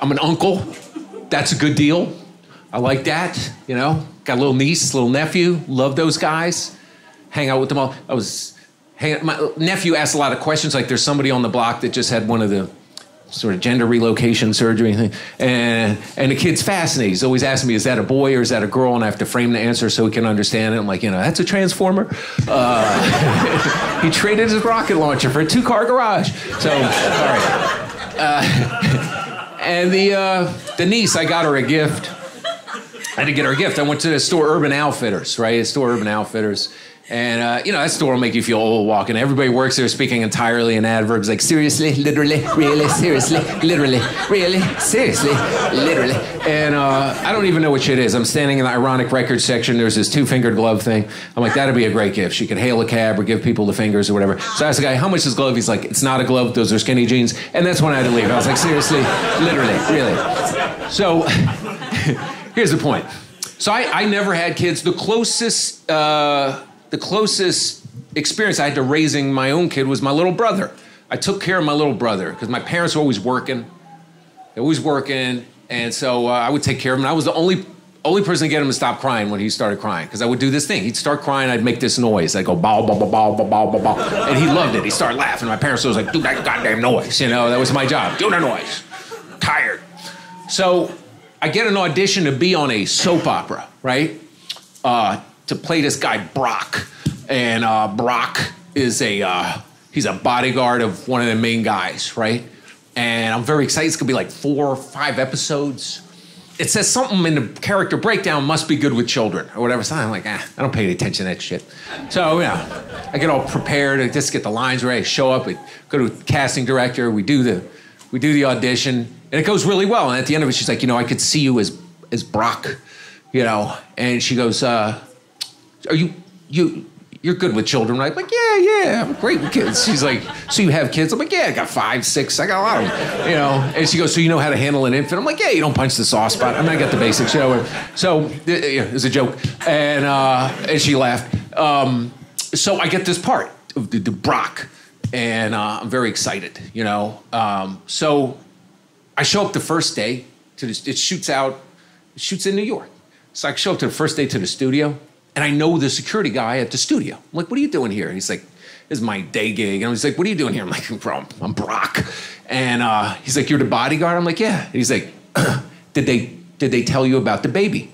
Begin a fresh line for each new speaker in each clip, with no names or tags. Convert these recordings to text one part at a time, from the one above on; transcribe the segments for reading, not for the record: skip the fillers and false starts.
I'm an uncle. That's a good deal. I like that, you know. Got a little niece, little nephew. Love those guys. Hang out with them all. My nephew asked a lot of questions. Like there's somebody on the block that just had one of the sort of gender relocation surgery thing. And the kid's fascinated. He's always asking me, is that a boy or is that a girl? And I have to frame the answer so he can understand it. I'm like, that's a transformer. He traded his rocket launcher for a 2-car garage. So, all right. And the niece, I got her a gift. I had to get her a gift. I went to the store Urban Outfitters, right? Store Urban Outfitters. And, that store will make you feel old walking. Everybody works there speaking entirely in adverbs like seriously, literally, really, seriously, literally, really, seriously, literally. And I don't even know what shit is. I'm standing in the ironic record section. There's this 2-fingered glove thing. I'm like, that'd be a great gift. She could hail a cab or give people the fingers or whatever. So I asked the guy, how much is glove? He's like, it's not a glove. Those are skinny jeans. And that's when I had to leave. I was like, seriously, literally, really. So here's the point. So I never had kids. The closest experience I had to raising my own kid was my little brother. I took care of my little brother because my parents were always working. And so I would take care of him. And I was the only person to get him to stop crying when he started crying because I would do this thing. He'd start crying, I'd make this noise. I'd go, bow, bow, bow, bow, bow, bow, bow, bow. And he loved it. He started laughing. My parents was like, do that goddamn noise. That was my job. Do the noise. I'm tired. So I get an audition to be on a soap opera, right? To play this guy Brock, and Brock is he's a bodyguard of one of the main guys, right? And I'm very excited. It's gonna be like 4 or 5 episodes. It says something in the character breakdown must be good with children or whatever. So I'm like, I don't pay any attention to that shit. So I get all prepared. I just get the lines ready. Show up, I go to the casting director. We do the audition, and it goes really well. And at the end of it, she's like, I could see you as Brock, And she goes, you're good with children, right? I'm like, yeah, I'm great with kids. She's like, so you have kids? I'm like, yeah, I got 5, 6, I got a lot of them, And she goes, so you know how to handle an infant? I'm like, yeah, you don't punch the soft spot. I got the basics, So it was a joke, and she laughed. So I get this part of the Brock, and I'm very excited, So I show up the first day it shoots in New York. So I show up to the first day to the studio. And I know the security guy at the studio. I'm like, what are you doing here? And he's like, this is my day gig. And he's like, what are you doing here? I'm like, I'm Brock. And he's like, you're the bodyguard? I'm like, yeah. And he's like, did they tell you about the baby? I'm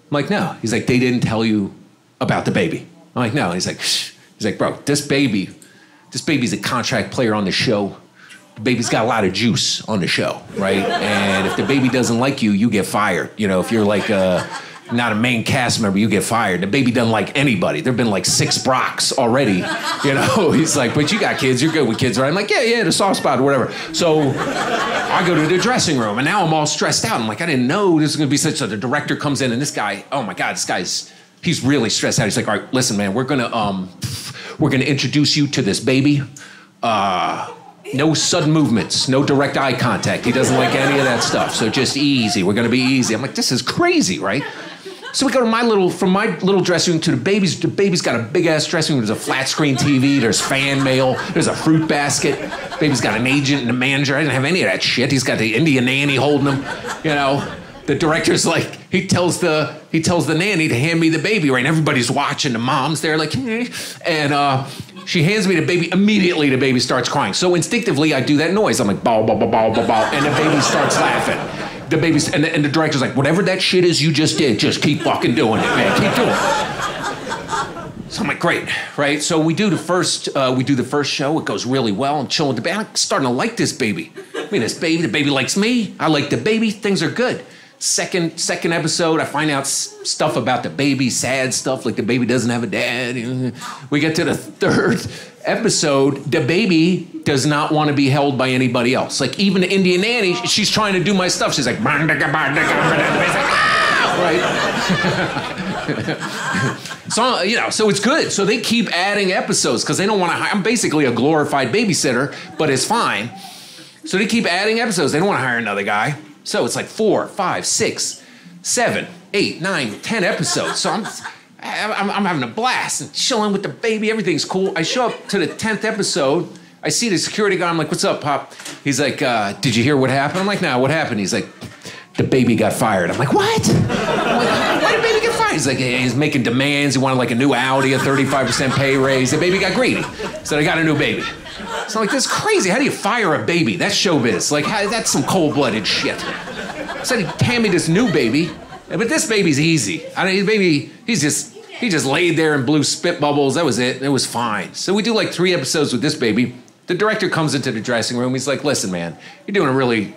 like, no. He's like, they didn't tell you about the baby. I'm like, no. And he's like, shh. He's like, bro, this baby's a contract player on the show. The baby's got a lot of juice on the show, right? And if the baby doesn't like you, you get fired. If you're like not a main cast member, you get fired. The baby doesn't like anybody. There've been like 6 Brocks already, He's like, but you got kids, you're good with kids, right? I'm like, yeah, the soft spot or whatever. So I go to the dressing room, and now I'm all stressed out. I'm like, I didn't know this was gonna be such. So the director comes in, and this guy, oh my God, he's really stressed out. He's like, all right, listen, man, we're gonna introduce you to this baby. No sudden movements, no direct eye contact. He doesn't like any of that stuff. So just easy. We're gonna be easy. I'm like, this is crazy, right? So we go to from my little dressing room to the baby's. The baby's got a big ass dressing room. There's a flat screen TV. There's fan mail. There's a fruit basket. Baby's got an agent and a manager. I didn't have any of that shit. He's got the Indian nanny holding him. The director's like, he tells the nanny to hand me the baby, right? And everybody's watching. The mom's there, like, and she hands me the baby. Immediately, the baby starts crying. So instinctively, I do that noise. I'm like, bow, bow, bow, bow, bow, bow, and the baby starts laughing. The baby's and the director's like, whatever that shit is you just did, just keep fucking doing it, man. Keep doing it. So I'm like, great, right? So we do the first show. It goes really well. I'm chilling with the baby. I'm starting to like this baby. The baby likes me. I like the baby. Things are good. Second episode, I find out stuff about the baby, sad stuff, like the baby doesn't have a dad. We get to the 3rd episode, the baby does not want to be held by anybody else. Like even the Indian nanny, she's trying to do my stuff. She's like, right? So it's good. So they keep adding episodes because they don't want to. I'm basically a glorified babysitter, but it's fine. So they keep adding episodes. They don't want to hire another guy. So it's like 4, 5, 6, 7, 8, 9, 10 episodes. So I'm having a blast and chilling with the baby. Everything's cool. I show up to the 10th episode. I see the security guy. I'm like, what's up, Pop? He's like, did you hear what happened? I'm like, no, what happened? He's like, the baby got fired. I'm like, what? I'm like, why did baby get fired? He's like, hey, he's making demands. He wanted like a new Audi, a 35% pay raise. The baby got greedy. So I got a new baby. So I'm like, this is crazy. How do you fire a baby? That's showbiz. Like, that's some cold-blooded shit. So he hand me this new baby, but this baby's easy. He just laid there and blew spit bubbles. That was it. It was fine. So we do like 3 episodes with this baby. The director comes into the dressing room. He's like, listen, man, you're doing really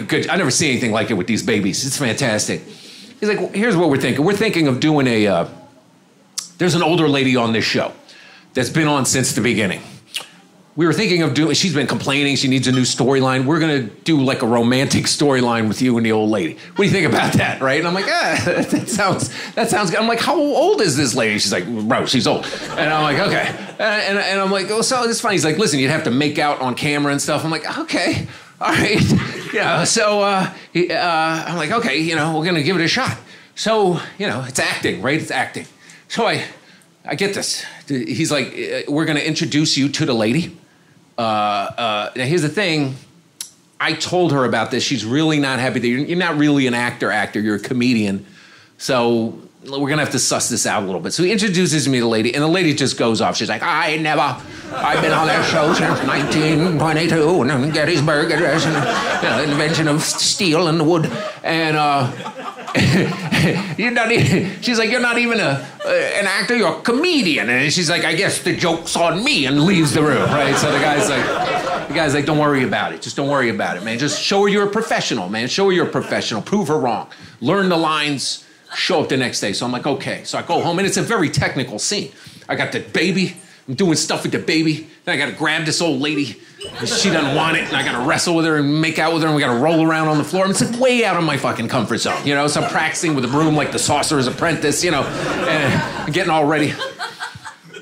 good. I never see anything like it with these babies. It's fantastic. He's like, well, here's what we're thinking. We're thinking of doing there's an older lady on this show that's been on since the beginning. We were thinking of she's been complaining, she needs a new storyline. We're gonna do like a romantic storyline with you and the old lady. What do you think about that, right? And I'm like, that sounds good. I'm like, how old is this lady? She's like, bro, she's old. And I'm like, okay. And I'm like, oh, so it's fine. He's like, listen, you'd have to make out on camera and stuff. I'm like, okay, all right. So I'm like, okay, we're gonna give it a shot. So, it's acting, right? It's acting. So I get this. He's like, we're gonna introduce you to the lady. Now here's the thing. I told her about this. She's really not happy that you're not really an actor. You're a comedian. So we're going to have to suss this out a little bit. So he introduces me to the lady, and the lady just goes off. She's like, I've been on that show since 1922, and Gettysburg Address, and invention of steel and wood. And she's like, you're not even an actor, you're a comedian. And she's like, I guess the joke's on me, and leaves the room, right? So the guy's like, don't worry about it. Just don't worry about it, man. Just show her you're a professional, man. Show her you're a professional. Prove her wrong. Learn the lines. Show up the next day. So I'm like, okay. So I go home, and it's a very technical scene. I got the baby. I'm doing stuff with the baby. Then I got to grab this old lady. She doesn't want it, and I got to wrestle with her and make out with her, and we got to roll around on the floor. And it's like way out of my fucking comfort zone, So I'm practicing with a broom like the Sorcerer's Apprentice, and I'm getting all ready.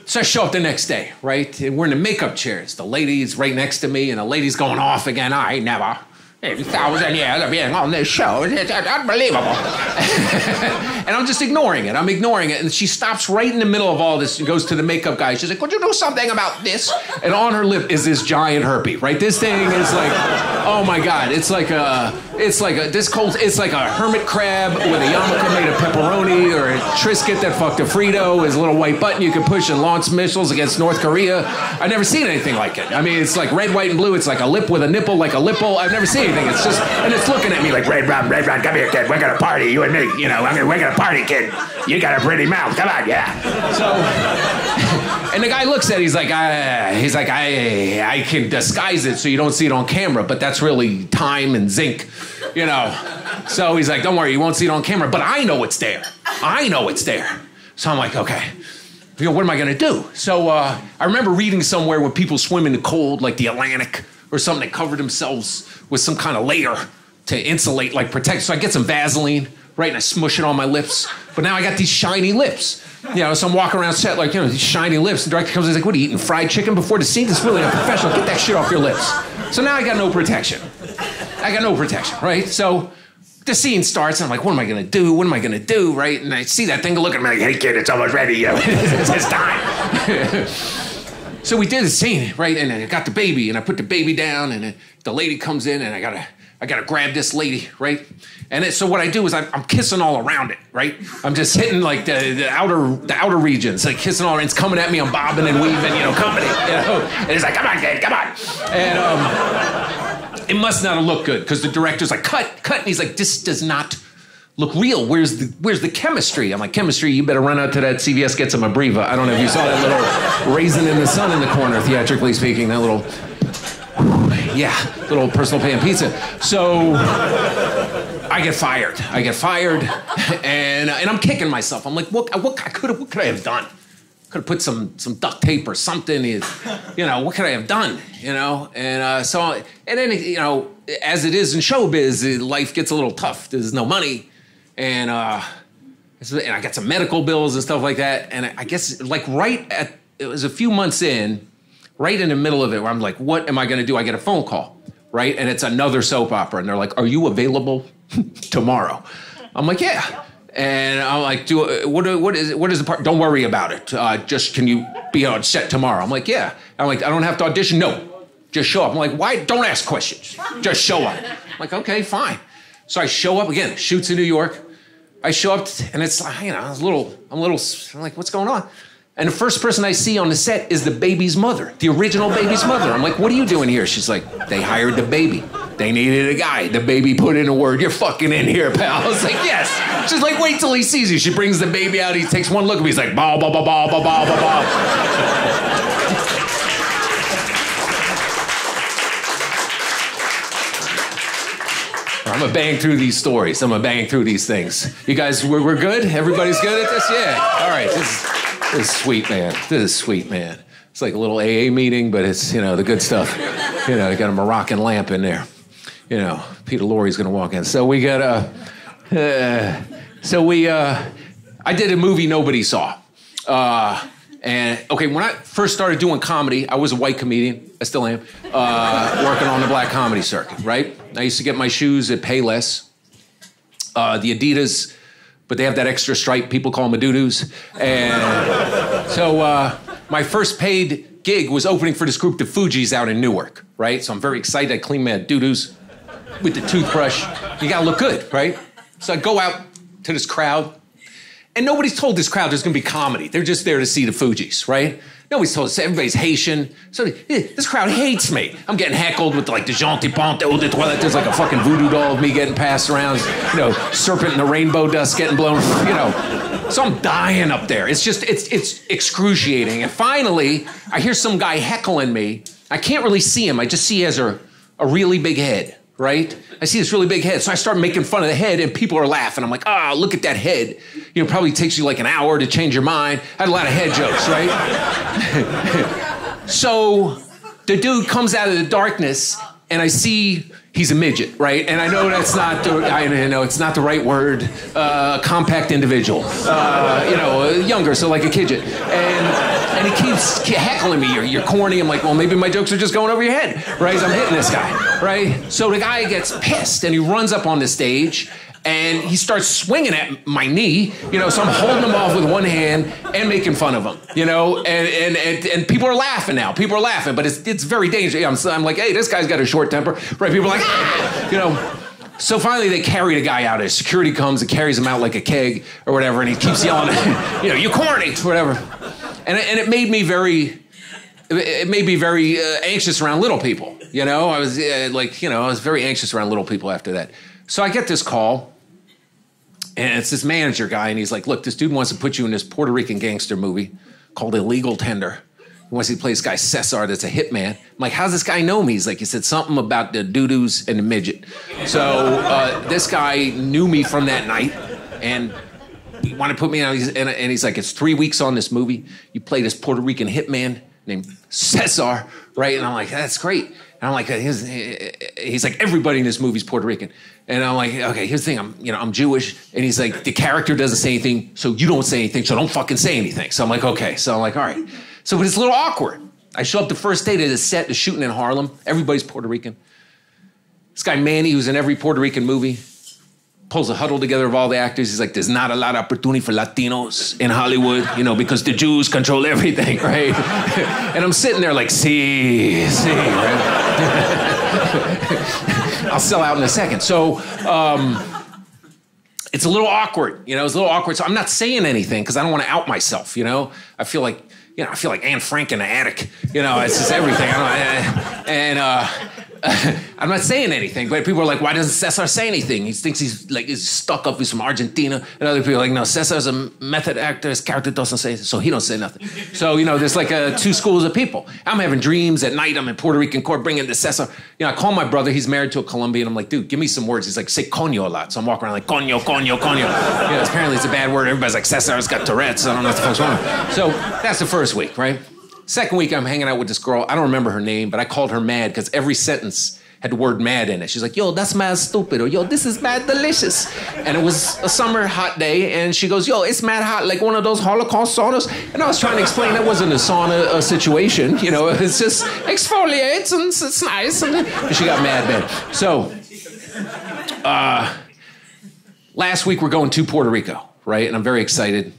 So I show up the next day, right? And we're in the makeup chairs. The lady's right next to me, and the lady's going off again. I never. 1,000 years of being on this show. It's unbelievable. And I'm just ignoring it. I'm ignoring it. And she stops right in the middle of all this and goes to the makeup guy. She's like, could you do something about this? And on her lip is this giant herpy, right? This thing is like, oh my God. It's like a hermit crab with a yarmulke made of pepperoni, or a Triscuit that fucked a Frito, is a little white button you can push and launch missiles against North Korea. I've never seen anything like it. I mean, it's like red, white, and blue. It's like a lip with a nipple, like a lipple. I've never seen anything. It's just, and it's looking at me like, Red Rum, come here, kid. We're gonna party, you and me. We're gonna party, kid. You got a pretty mouth. Come on, yeah. So, and the guy looks at it. He's like, I can disguise it so you don't see it on camera, but that's really time and zinc, So he's like, don't worry, you won't see it on camera, but I know it's there. So I'm like, okay. What am I gonna do? So I remember reading somewhere when people swim in the cold, like the Atlantic or something, they cover themselves with some kind of layer to insulate, like protect. So I get some Vaseline, right, and I smush it on my lips. But now I got these shiny lips. So I'm walking around set like, these shiny lips. The director comes in, he's like, what, are you eating fried chicken before the scene? This is really unprofessional. Get that shit off your lips. So now I got no protection. Right? So the scene starts, and I'm like, what am I going to do? Right? And I see that thing looking at me like, hey, kid, it's almost ready. It's time. So we did the scene, right? And I got the baby, and I put the baby down, and the lady comes in, and I gotta grab this lady, right? And so what I do is I'm kissing all around it, right? I'm just hitting like the outer regions, like kissing all around. It's coming at me, I'm bobbing and weaving, comedy, And it's like, come on, kid, come on. And it must not have looked good, because the director's like, cut, and he's like, this does not look real. Where's the chemistry? I'm like, chemistry, you better run out to that CVS, get some Abreva. I don't know if you saw that little raisin in the sun in the corner, theatrically speaking, that little, little personal pan pizza. So I get fired, and I'm kicking myself. I'm like, what could I have done? Could have put some duct tape or something. What could I have done? And then as it is in showbiz, life gets a little tough. There's no money. And I got some medical bills and stuff like that. And I guess it was a few months in, right in the middle of it, where I'm like, what am I going to do? I get a phone call, right? And it's another soap opera. And they're like, are you available tomorrow? I'm like, yeah. And I'm like, what is the part? Don't worry about it. Just can you be on set tomorrow? I'm like, yeah. I'm like, I don't have to audition? No. Just show up. I'm like, why? Don't ask questions. Just show up. I'm like, okay, fine. So I show up again, shoots in New York. I show up and it's, you know, I'm like, what's going on? And the first person I see on the set is the baby's mother, the original baby's mother. I'm like, what are you doing here? She's like, they hired the baby. They needed a guy. The baby put in a word. You're fucking in here, pal. I was like, yes. She's like, wait till he sees you. She brings the baby out. He takes one look at me. He's like, ba ba ba ba ba ba ba ba. I'm gonna bang through these stories. I'm gonna bang through these things. You guys, we're good? Everybody's good at this? Yeah. All right. This is sweet, man. This is sweet, man. It's like a little AA meeting, but it's, you know, the good stuff. You know, you got a Moroccan lamp in there. You know, Peter Lorre's gonna walk in. So we got I did a movie nobody saw. And okay, when I first started doing comedy, I was a white comedian. I still am. Working on the black comedy circuit, right? I used to get my shoes at Payless. The Adidas, but they have that extra stripe. People call them doo-doos. And so my first paid gig was opening for this group, the Fugees, out in Newark, right? So I'm very excited. I clean my doo-doos with the toothbrush. You gotta look good, right? So I go out to this crowd, and nobody's told this crowd there's gonna be comedy. They're just there to see the Fugees, right? Nobody's told us. Everybody's Haitian. So this crowd hates me. I'm getting heckled with like the gentil pente eau de toilette. There's like a fucking voodoo doll of me getting passed around. You know, serpent in the rainbow dust getting blown. You know, so I'm dying up there. It's just, it's excruciating. And finally, I hear some guy heckling me. I can't really see him. I just see he has a really big head, right? I see this really big head. So I start making fun of the head and people are laughing. I'm like, look at that head. You know, probably takes you like an hour to change your mind. I had a lot of head jokes, right? So the dude comes out of the darkness and I see he's a midget, right? And I know that's not it's not the right word. Compact individual, you know, younger, so like a kidget. And he keeps heckling me. You're corny. I'm like, well, maybe my jokes are just going over your head, right? I'm hitting this guy, right? So the guy gets pissed and he runs up on the stage and he starts swinging at my knee, you know, so I'm holding him off with one hand and making fun of him, you know, and people are laughing now. People are laughing, but it's very dangerous. I'm like, hey, this guy's got a short temper, right? People are like, ah! You know. So finally they carry the guy out. His security comes and carries him out like a keg or whatever, and he keeps yelling, you know, you corny, or whatever. And it made me very anxious around little people, you know. I was I was very anxious around little people after that. So I get this call. And it's this manager guy, and he's like, look, this dude wants to put you in this Puerto Rican gangster movie called Illegal Tender. He wants to play this guy Cesar that's a hitman. I'm like, how's this guy know me? He's like, he said something about the doo-doos and the midget. So this guy knew me from that night, and he wanted to put me on, and he's like, it's 3 weeks on this movie. You play this Puerto Rican hitman named Cesar, right? And I'm like, that's great. And I'm like, he's like, everybody in this movie's Puerto Rican. And I'm like, okay, here's the thing, I'm Jewish. And he's like, the character doesn't say anything, so you don't say anything, so don't fucking say anything. So I'm like, okay. So I'm like, all right. So, but it's a little awkward. I show up the first day to the set, the shooting in Harlem. Everybody's Puerto Rican. This guy Manny, who's in every Puerto Rican movie, pulls a huddle together of all the actors. He's like, there's not a lot of opportunity for Latinos in Hollywood, because the Jews control everything, right? And I'm sitting there like, see, right? I'll sell out in a second. So it's a little awkward, it's a little awkward. So I'm not saying anything because I don't want to out myself, I feel like, Anne Frank in the attic, it's just everything. I'm not saying anything, but people are like, why doesn't Cesar say anything? He thinks he's stuck up, he's from Argentina. And other people are like, no, Cesar's a method actor, his character doesn't say anything, so he don't say nothing. So, there's like two schools of people. I'm having dreams at night, I'm in Puerto Rican court bringing the Cesar. I call my brother, he's married to a Colombian. I'm like, dude, give me some words. He's like, say coño a lot. So I'm walking around like, coño, coño, coño. Apparently it's a bad word. Everybody's like, Cesar's got Tourette's. I don't know what the fuck's wrong. So that's the first week, right? Second week, I'm hanging out with this girl. I don't remember her name, but I called her mad because every sentence had the word mad in it. She's like, yo, that's mad stupid, or yo, this is mad delicious. And it was a summer hot day, and she goes, yo, it's mad hot, like one of those Holocaust saunas. And I was trying to explain that wasn't a sauna situation, it's just exfoliates, and it's nice. And she got mad, man. So, last week we're going to Puerto Rico, right? And I'm very excited.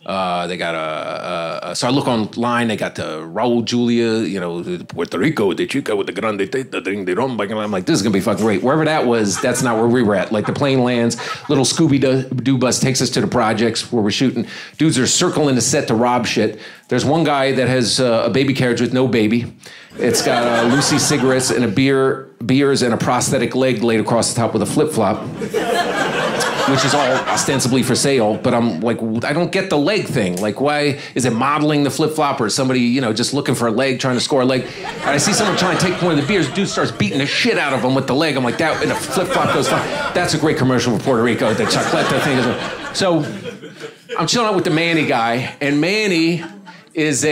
They got so I look online, they got the Raul Julia, you know, Puerto Rico, the chica with the grande teta, de ron. I'm like, this is going to be fucking great. Wherever that was, that's not where we were at. Like the plane lands, little Scooby-Doo bus takes us to the projects where we're shooting. Dudes are circling the set to rob shit. There's one guy that has a baby carriage with no baby. It's got Lucy cigarettes and beers and a prosthetic leg laid across the top with a flip-flop, which is all ostensibly for sale. But I'm like, I don't get the leg thing. Like, why is it modeling the flip-flop, or is somebody, you know, just looking for a leg, trying to score a leg? And I see someone trying to take one of the beers. Dude starts beating the shit out of him with the leg. I'm like, that, and the flip-flop goes fine. That's a great commercial for Puerto Rico, the chocolate thing. So I'm chilling out with the Manny guy, and Manny is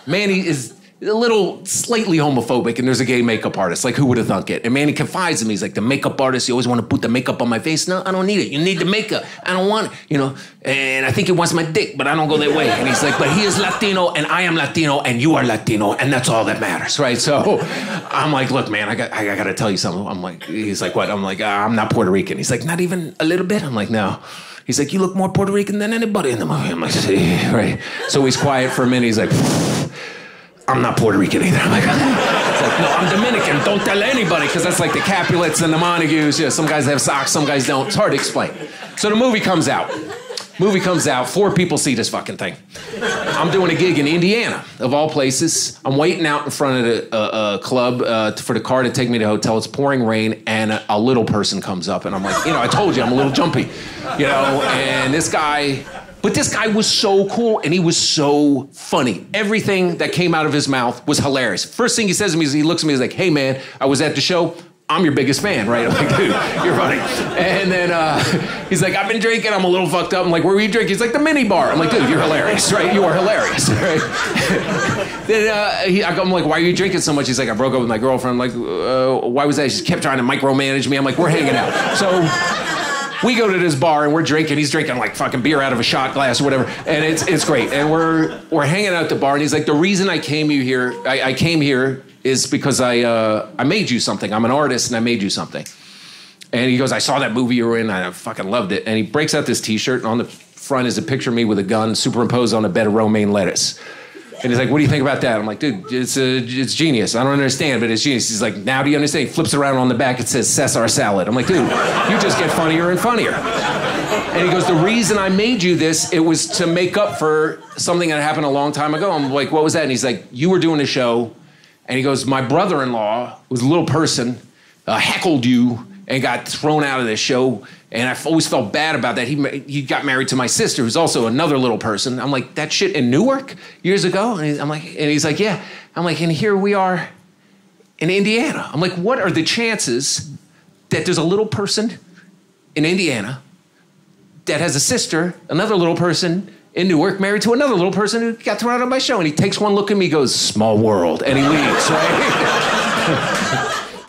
Manny is a little slightly homophobic, and there's a gay makeup artist. Like, who would have thunk it? And Manny confides in me. He's like, the makeup artist, you always want to put the makeup on my face. No, I don't need it. You need the makeup. I don't want it, you know. And I think he wants my dick, but I don't go that way. And he's like, but he is Latino, and I am Latino, and you are Latino, and that's all that matters, right? So I'm like, look, man, I got to tell you something. I'm like, he's like, what? I'm like, I'm not Puerto Rican. He's like, not even a little bit? I'm like, no. He's like, you look more Puerto Rican than anybody in the movie. I'm like, right. So he's quiet for a minute. He's like, I'm not Puerto Rican either. I'm like, no, I'm Dominican. Don't tell anybody, because that's like the Capulets and the Montagues. Yeah, some guys have socks, some guys don't. It's hard to explain. So the movie comes out. 4 people see this fucking thing. I'm doing a gig in Indiana, of all places. I'm waiting out in front of a club for the car to take me to the hotel. It's pouring rain, and a little person comes up, and I'm like, you know, I told you I'm a little jumpy, you know, and this guy was so cool, and he was so funny. Everything that came out of his mouth was hilarious. First thing he says to me is, he looks at me, he's like, hey man, I was at the show. I'm your biggest fan, right? I'm like, dude, you're funny. And then he's like, I've been drinking, I'm a little fucked up. I'm like, where were you drinking? He's like, the mini bar. I'm like, dude, you're hilarious, right? You are hilarious, right? Then I'm like, why are you drinking so much? He's like, I broke up with my girlfriend. I'm like, why was that? She kept trying to micromanage me. I'm like, we're hanging out. So we go to this bar and we're drinking. He's drinking like fucking beer out of a shot glass or whatever, and it's great. And we're hanging out at the bar, and he's like, the reason I came here is because I made you something. I'm an artist, and I made you something. And he goes, I saw that movie you were in, and I fucking loved it. And he breaks out this T-shirt, and on the front is a picture of me with a gun superimposed on a bed of romaine lettuce. And he's like, what do you think about that? I'm like, dude, it's genius. I don't understand, but it's genius. He's like, now do you understand? He flips around on the back, it says Cesar salad. I'm like, dude, you just get funnier and funnier. And he goes, the reason I made you this, it was to make up for something that happened a long time ago. I'm like, what was that? And he's like, you were doing a show, and he goes, my brother-in-law was a little person, heckled you, and got thrown out of the show. And I always felt bad about that. He got married to my sister, who's also another little person. I'm like, that shit in Newark years ago? And he's like, yeah. I'm like, and here we are in Indiana. I'm like, what are the chances that there's a little person in Indiana that has a sister, another little person in Newark, married to another little person who got thrown out of my show? And he takes one look at me, goes, small world, and he leaves, right?